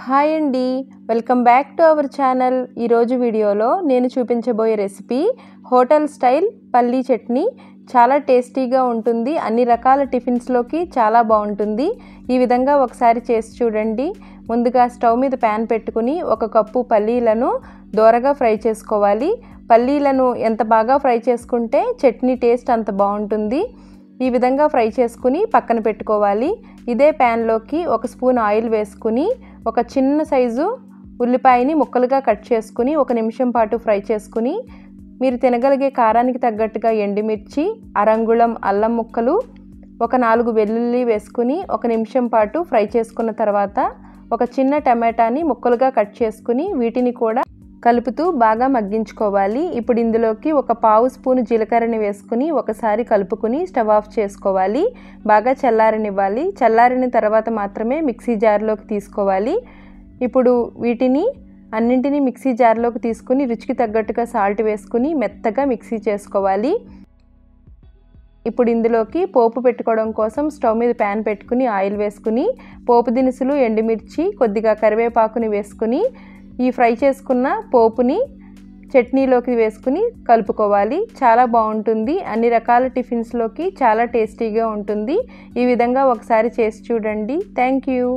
Hi అండి, welcome back to our channel. ఈరోజు వీడియోలో నేను చూపించబోయే రెసిపీ హోటల్ స్టైల్ పల్లీ చట్నీ. చాలా టేస్టీగా ఉంటుంది, అన్ని రకాల టిఫిన్స్లోకి చాలా బాగుంటుంది. ఈ విధంగా ఒకసారి చేసి చూడండి. ముందుగా స్టవ్ మీద ప్యాన్ పెట్టుకుని 1 కప్పు పల్లీలను దోరగా ఫ్రై చేసుకోవాలి. పల్లీలను ఎంత బాగా ఫ్రై చేసుకుంటే చట్నీ టేస్ట్ అంత బాగుంటుంది. ఈ విధంగా ఫ్రై చేసుకుని పక్కన పెట్టుకోవాలి. ఇదే ప్యాన్లోకి 1 స్పూన్ ఆయిల్ వేసుకుని ఒక చిన్న సైజు ఉల్లిపాయని ముక్కలుగా కట్ చేసుకుని 1 నిమిషం పాటు ఫ్రై చేసుకుని, మీరు తినగలిగే కారానికి తగ్గట్టుగా ఎండుమిర్చి, అరంగుళం అల్లం ముక్కలు, ఒక 4 వెల్లుల్లి వేసుకుని 1 నిమిషం పాటు ఫ్రై చేసుకున్న తర్వాత ఒక చిన్న టమాటాని ముక్కలుగా కట్ చేసుకుని వీటిని కూడా కలుపుతూ బాగా మగ్గించుకోవాలి. ఇప్పుడు ఇందులోకి 1/2 స్పూన్ జీలకర్రని వేసుకుని ఒకసారి కలుపుకుని స్టవ్ ఆఫ్ చేసుకోవాలి. బాగా చల్లారనివ్వాలి. చల్లారిన తర్వాత మాత్రమే మిక్సీ జార్లోకి తీసుకోవాలి. ఇప్పుడు వీటిని అన్నింటినీ మిక్సీ జార్లోకి తీసుకుని రుచికి తగ్గట్టుగా సాల్ట్ వేసుకుని మెత్తగా మిక్సీ చేసుకోవాలి. ఇప్పుడు ఇందులోకి పోపు పెట్టుకోవడం కోసం స్టవ్ మీద ప్యాన్ పెట్టుకుని ఆయిల్ వేసుకుని పోపు దినుసులు, ఎండుమిర్చి, కొద్దిగా కరివేపాకుని వేసుకుని ఈ ఫ్రై చేసుకున్న పోపుని చట్నీలోకి వేసుకుని కలుపుకోవాలి. చాలా బాగుంటుంది, అన్ని రకాల టిఫిన్స్లోకి చాలా టేస్టీగా ఉంటుంది. ఈ విధంగా ఒకసారి చేసి చూడండి. Thank you.